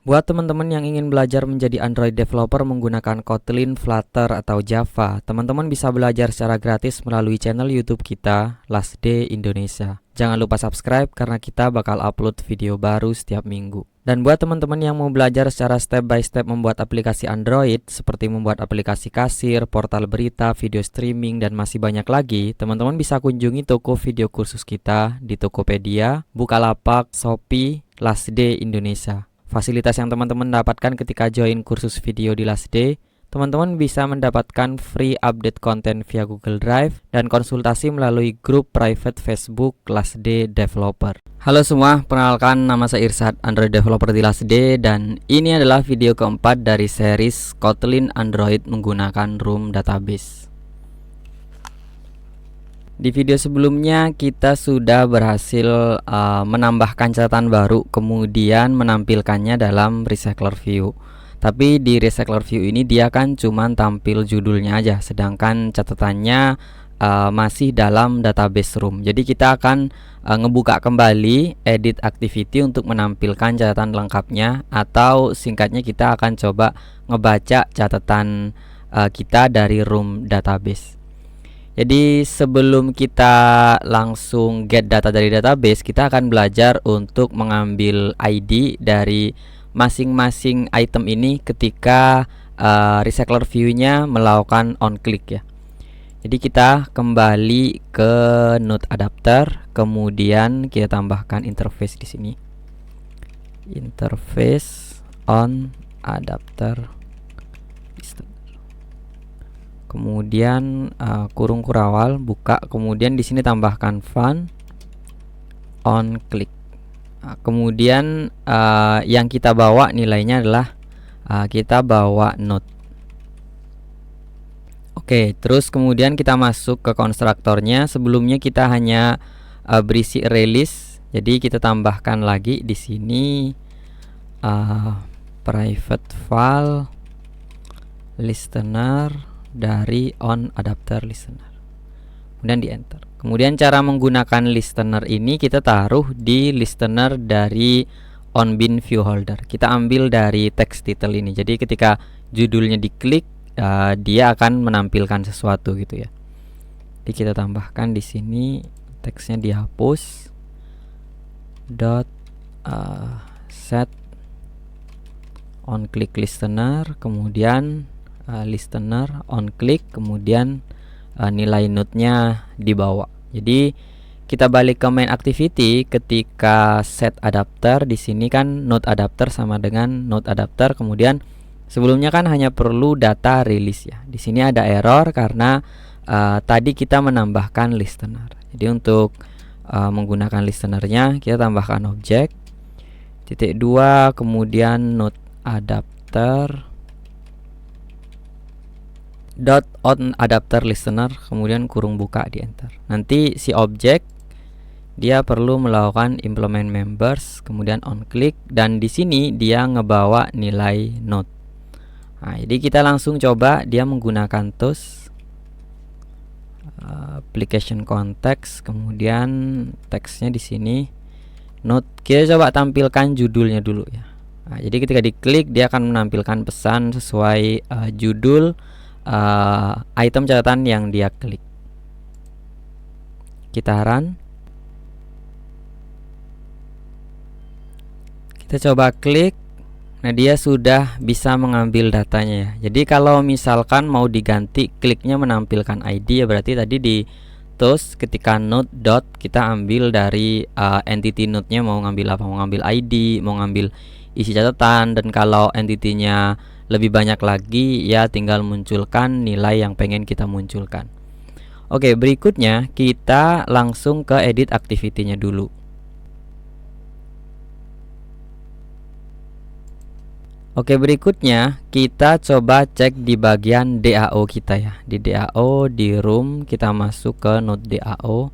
Buat teman-teman yang ingin belajar menjadi Android developer menggunakan Kotlin, Flutter, atau Java, teman-teman bisa belajar secara gratis melalui channel YouTube kita, Last Day Indonesia. Jangan lupa subscribe karena kita bakal upload video baru setiap minggu. Dan buat teman-teman yang mau belajar secara step by step membuat aplikasi Android, seperti membuat aplikasi kasir, portal berita, video streaming, dan masih banyak lagi, teman-teman bisa kunjungi toko video kursus kita di Tokopedia, Bukalapak, Shopee, Last Day Indonesia. Fasilitas yang teman-teman dapatkan ketika join kursus video di Last Day, teman-teman bisa mendapatkan free update konten via Google Drive dan konsultasi melalui grup private Facebook Last Day Developer. Halo semua, perkenalkan nama saya Irsad, Android Developer di Last Day, dan ini adalah video keempat dari series Kotlin Android menggunakan Room Database. Di video sebelumnya kita sudah berhasil menambahkan catatan baru, kemudian menampilkannya dalam recycler view. Tapi di recycler view ini dia kan cuma tampil judulnya aja, sedangkan catatannya masih dalam database room. Jadi kita akan ngebuka kembali edit activity untuk menampilkan catatan lengkapnya, atau singkatnya kita akan coba ngebaca catatan kita dari room database. Jadi sebelum kita langsung get data dari database, kita akan belajar untuk mengambil ID dari masing-masing item ini ketika recycler view-nya melakukan on click ya. Jadi kita kembali ke node adapter, kemudian kita tambahkan interface di sini. Interface on adapter. Kemudian kurung kurawal, buka, kemudian di sini tambahkan fun on click. Kemudian yang kita bawa nilainya adalah kita bawa node. Oke, terus kemudian kita masuk ke konstruktornya. Sebelumnya kita hanya berisi release, jadi kita tambahkan lagi di sini private file listener dari on adapter listener, kemudian di enter. Kemudian cara menggunakan listener ini kita taruh di listener dari on bin view holder. Kita ambil dari text title ini. Jadi ketika judulnya diklik, dia akan menampilkan sesuatu gitu ya. Jadi kita tambahkan di sini teksnya dihapus. Set on click listener, kemudian listener on click, kemudian nilai node-nya dibawa. Jadi kita balik ke main activity, ketika set adapter di sini kan node adapter sama dengan node adapter, kemudian sebelumnya kan hanya perlu data release ya. Di sini ada error karena tadi kita menambahkan listener. Jadi untuk menggunakan listenernya kita tambahkan objek titik 2, kemudian node adapter dot on adapter listener, kemudian kurung buka, di enter. Nanti si objek dia perlu melakukan implement members, kemudian on click, dan di sini dia ngebawa nilai node. Nah, jadi kita langsung coba dia menggunakan toast application context, kemudian teksnya di sini node. Kita coba tampilkan judulnya dulu ya. Nah, jadi ketika diklik dia akan menampilkan pesan sesuai judul item catatan yang dia klik. Kita run. Kita coba klik. Nah, dia sudah bisa mengambil datanya ya. Jadi kalau misalkan mau diganti kliknya menampilkan ID ya, berarti tadi di toast ketika node dot kita ambil dari entity node-nya mau ngambil apa, mau ngambil ID, mau ngambil isi catatan, dan kalau entity-nya lebih banyak lagi ya tinggal munculkan nilai yang pengen kita munculkan. Oke, berikutnya kita langsung ke edit activity-nya dulu. Oke, berikutnya kita coba cek di bagian DAO kita ya. Di DAO, di room, kita masuk ke node DAO.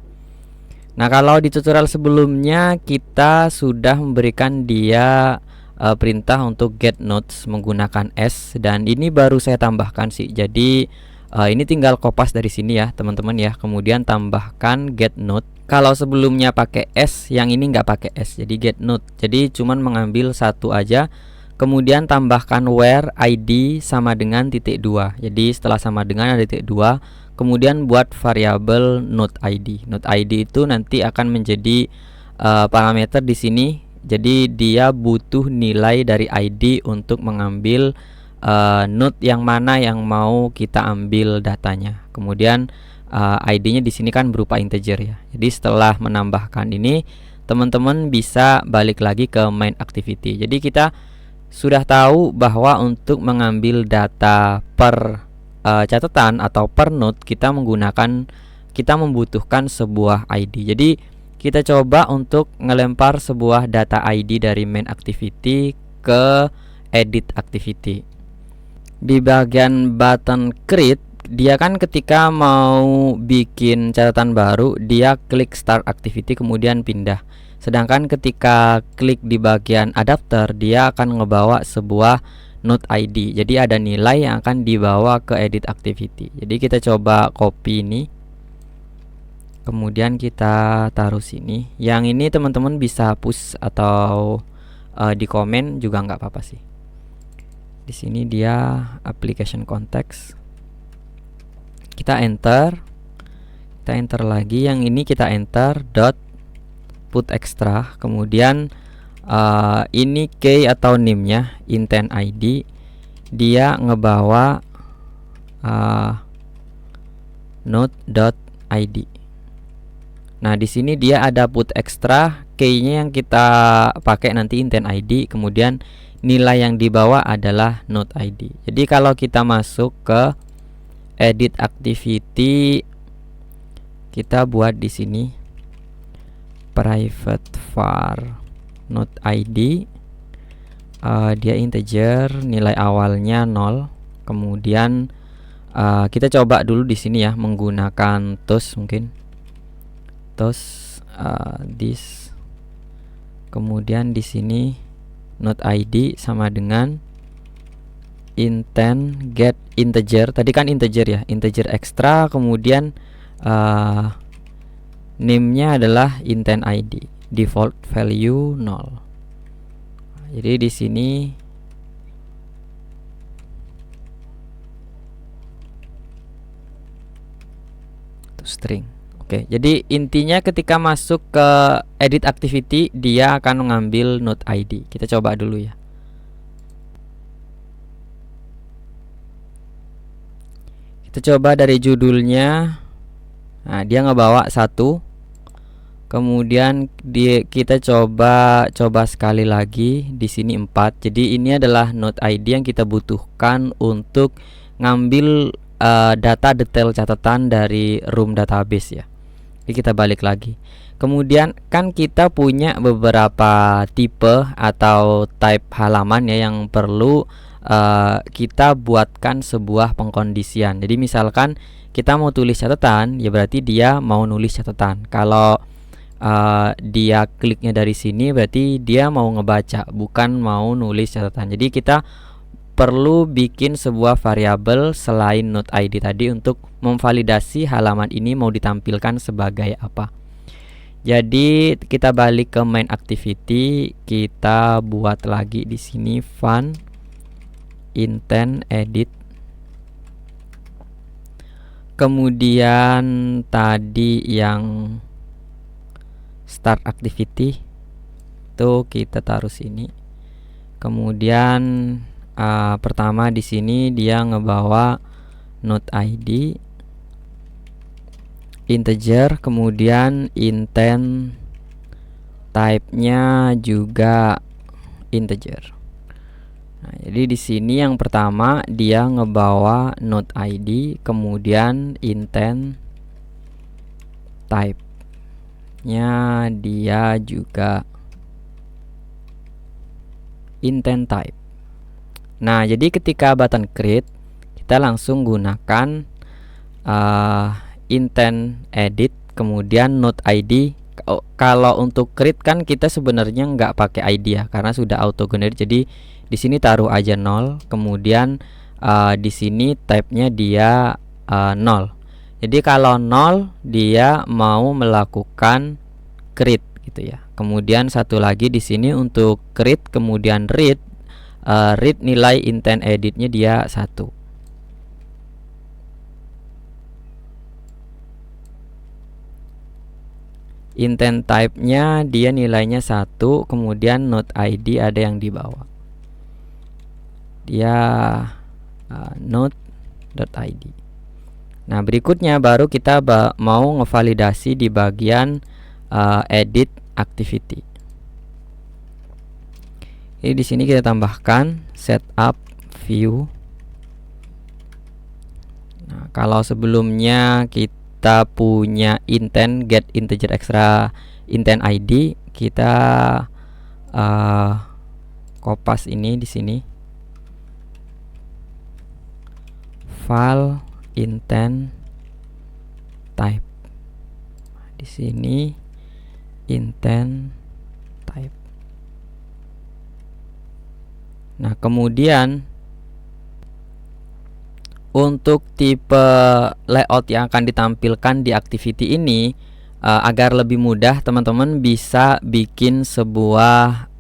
Nah, kalau di tutorial sebelumnya kita sudah memberikan dia perintah untuk get nodes menggunakan S, dan ini baru saya tambahkan sih. Jadi ini tinggal kopas dari sini ya teman-teman ya, kemudian tambahkan get node. Kalau sebelumnya pakai S, yang ini nggak pakai S, jadi get node. Jadi cuman mengambil satu aja, kemudian tambahkan where id sama dengan titik 2. Jadi setelah sama dengan ada titik 2, kemudian buat variabel node id. Node id itu nanti akan menjadi parameter di sini. Jadi dia butuh nilai dari id untuk mengambil node yang mana yang mau kita ambil datanya. Kemudian id-nya di sini kan berupa integer ya. Jadi setelah menambahkan ini, teman-teman bisa balik lagi ke main activity. Jadi kita sudah tahu bahwa untuk mengambil data per catatan atau per node kita membutuhkan sebuah id. Jadi kita coba untuk ngelempar sebuah data id dari main activity ke edit activity. Di bagian button create, dia kan ketika mau bikin catatan baru dia klik start activity kemudian pindah. Sedangkan ketika klik di bagian adapter dia akan ngebawa sebuah node ID. Jadi ada nilai yang akan dibawa ke edit activity. Jadi kita coba copy ini. Kemudian kita taruh sini. Yang ini teman-teman bisa push atau di komen juga nggak apa-apa sih. Di sini dia application context. Kita enter lagi. Yang ini kita enter dot put extra. Kemudian ini key atau name-nya intent ID. Dia ngebawa node.id. Nah, di sini dia ada put extra, key-nya yang kita pakai nanti intent ID, kemudian nilai yang dibawa adalah node ID. Jadi kalau kita masuk ke edit activity, kita buat di sini private var node ID, dia integer, nilai awalnya 0. Kemudian kita coba dulu di sini ya menggunakan toast, mungkin toast this. Kemudian di sini node ID sama dengan intent get integer. Tadi kan integer ya, integer extra. Kemudian name-nya adalah intent ID, default value 0. Jadi di sini itu string. Oke, jadi intinya ketika masuk ke edit activity dia akan mengambil node ID. Kita coba dulu ya. Kita coba dari judulnya. Nah, dia ngebawa 1. Kemudian kita coba sekali lagi di sini 4. Jadi ini adalah node ID yang kita butuhkan untuk ngambil data detail catatan dari room database ya. Jadi kita balik lagi. Kemudian kan kita punya beberapa tipe atau type halaman ya yang perlu kita buatkan sebuah pengkondisian. Jadi misalkan kita mau tulis catatan, ya berarti dia mau nulis catatan. Kalau dia kliknya dari sini berarti dia mau ngebaca, bukan mau nulis catatan. Jadi kita perlu bikin sebuah variabel selain node ID tadi untuk memvalidasi halaman ini mau ditampilkan sebagai apa. Jadi kita balik ke main activity, kita buat lagi di sini fun intent edit. Kemudian tadi yang start activity itu kita taruh sini. Kemudian pertama di sini dia ngebawa node ID integer, kemudian intent type-nya juga integer. Nah, jadi di sini yang pertama dia ngebawa node ID, kemudian intent type-nya dia juga intent type. Nah, jadi ketika button create kita langsung gunakan intent edit, kemudian node ID. Kalau untuk create kan kita sebenarnya nggak pakai ID ya, karena sudah auto generate. Jadi di sini taruh aja 0, kemudian di sini type-nya dia 0. Jadi kalau 0 dia mau melakukan create gitu ya. Kemudian satu lagi di sini untuk create kemudian read, read nilai intent editnya dia 1. Intent type-nya dia nilainya 1, kemudian node ID ada yang di bawah. Dia node.id. Nah, berikutnya baru kita mau ngevalidasi di bagian edit activity. Jadi di sini kita tambahkan setup view. Nah, kalau sebelumnya kita punya intent get integer extra intent ID, kita kopas ini di sini. File intent type. Di sini intent type. Nah, kemudian untuk tipe layout yang akan ditampilkan di activity ini, agar lebih mudah, teman-teman bisa bikin sebuah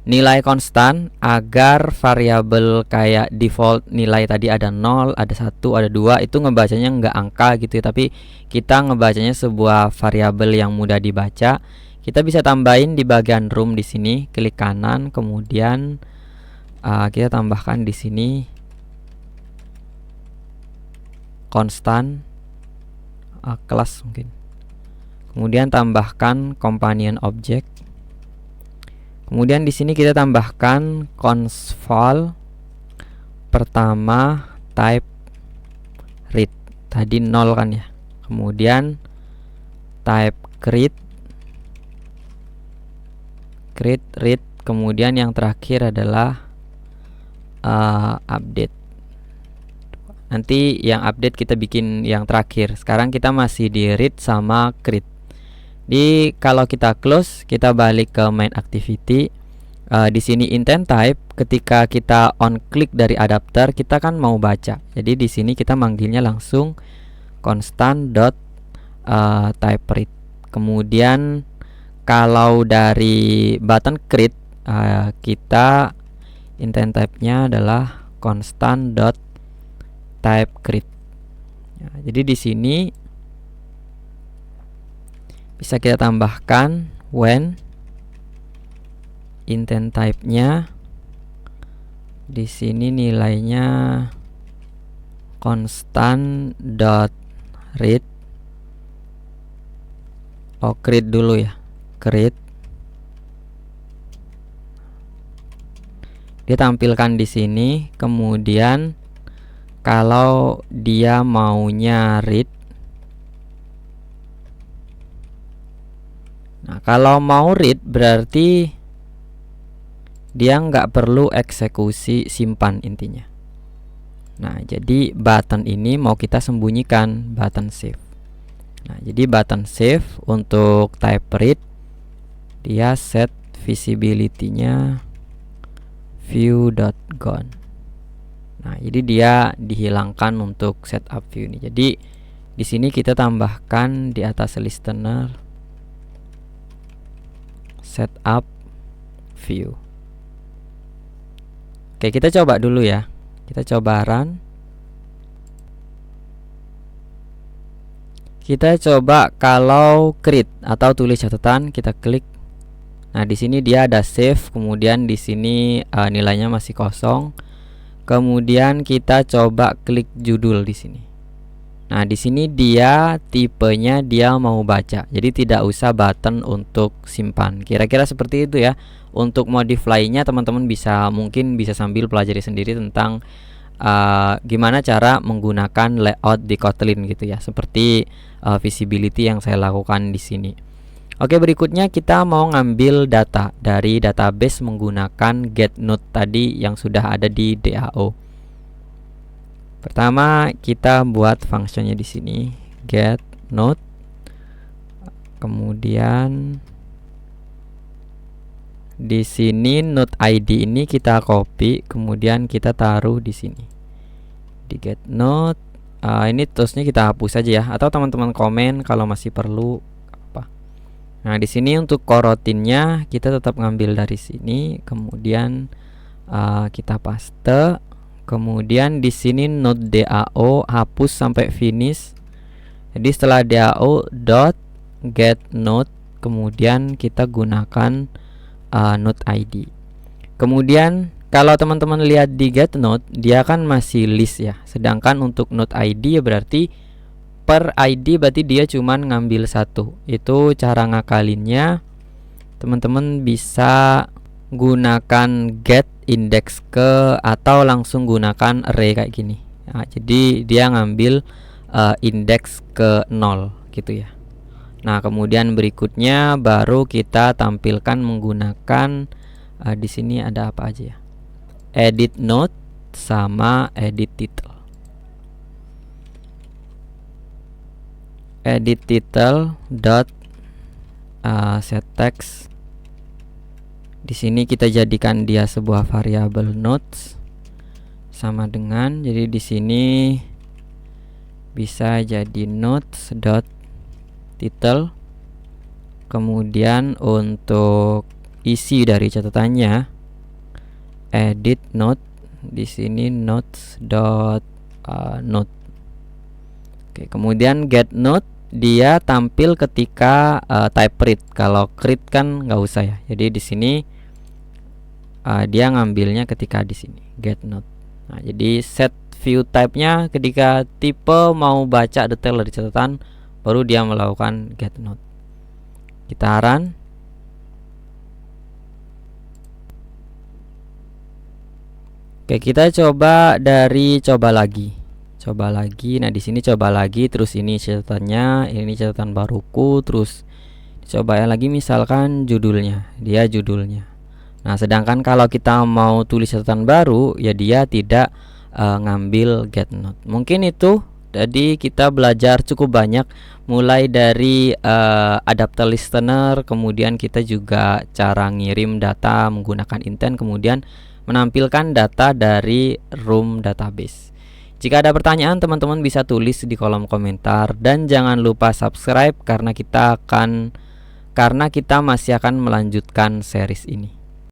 nilai konstan agar variabel kayak default nilai tadi ada 0, ada 1, ada 2, itu ngebacanya nggak angka gitu ya, tapi kita ngebacanya sebuah variabel yang mudah dibaca. Kita bisa tambahin di bagian room di sini, klik kanan, kemudian kita tambahkan di sini konstan kelas mungkin. Kemudian tambahkan companion object. Kemudian di sini kita tambahkan consval pertama type read. Tadi 0 kan ya. Kemudian type create read. Kemudian yang terakhir adalah update. Nanti yang update kita bikin yang terakhir. Sekarang kita masih di read sama create. Kalau kita close, kita balik ke main activity. Di sini intent type, ketika kita on click dari adapter, kita kan mau baca. Jadi di sini kita manggilnya langsung constant dot type read. Kemudian kalau dari button create, kita intent type-nya adalah constant dot type create. Ya, jadi di sini bisa kita tambahkan when intent type-nya di sini nilainya constant dot read. Create dulu ya, create. Dia tampilkan di sini. Kemudian kalau dia maunya read, nah, kalau mau read berarti dia nggak perlu eksekusi simpan intinya. Nah, jadi button ini mau kita sembunyikan, button save. Nah, jadi button save untuk type read, dia set visibility-nya view.gone. Nah, jadi dia dihilangkan untuk setup view ini. Jadi di sini kita tambahkan di atas listener setup view. Oke, kita coba dulu ya. Kita coba run. Kita coba kalau create atau tulis catatan, kita klik. Nah, di sini dia ada save, kemudian di sini nilainya masih kosong. Kemudian kita coba klik judul di sini. Nah, di sini dia tipenya dia mau baca. Jadi tidak usah button untuk simpan. Kira-kira seperti itu ya. Untuk modify-nya teman-teman mungkin bisa sambil pelajari sendiri tentang gimana cara menggunakan layout di Kotlin gitu ya. Seperti visibility yang saya lakukan di sini. Oke, berikutnya kita mau ngambil data dari database menggunakan getNode tadi yang sudah ada di DAO. Pertama kita buat fungsinya di sini getNode. Kemudian di sini node ID ini kita copy, kemudian kita taruh di sini di getNode. Ini terusnya kita hapus aja ya, atau teman-teman komen kalau masih perlu apa. Nah, di sini untuk coroutine-nya kita tetap ngambil dari sini, kemudian kita paste. Kemudian di sini node DAO hapus sampai finish. Jadi setelah DAO dot get node, kemudian kita gunakan node ID. Kemudian kalau teman-teman lihat di get node, dia kan masih list ya. Sedangkan untuk node ID ya berarti per ID berarti dia cuman ngambil satu. Itu cara ngakalinnya. Teman-teman bisa gunakan get index ke atau langsung gunakan array kayak gini. Nah, jadi dia ngambil indeks ke 0 gitu ya. Nah, kemudian berikutnya baru kita tampilkan menggunakan di sini ada apa aja ya? Edit node sama edit title. Edit title dot set text. Di sini kita jadikan dia sebuah variabel nodes sama dengan, jadi di sini bisa jadi nodes dot title. Kemudian untuk isi dari catatannya edit node, di sini nodes dot node. Oke, kemudian get node dia tampil ketika type read. Kalau read kan nggak usah ya. Jadi di sini dia ngambilnya ketika di sini get node. Nah, jadi set view type-nya ketika tipe mau baca detail dari catatan, baru dia melakukan get node. Kita run. Oke, kita coba lagi. Nah, di sini coba lagi, terus ini catatannya, ini catatan baruku, terus coba lagi misalkan judulnya, dia judulnya. Nah, sedangkan kalau kita mau tulis catatan baru, ya dia tidak ngambil get node. Mungkin itu. Jadi kita belajar cukup banyak, mulai dari adapter listener, kemudian kita juga cara ngirim data menggunakan intent, kemudian menampilkan data dari room database. Jika ada pertanyaan, teman-teman bisa tulis di kolom komentar, dan jangan lupa subscribe karena kita masih akan melanjutkan series ini.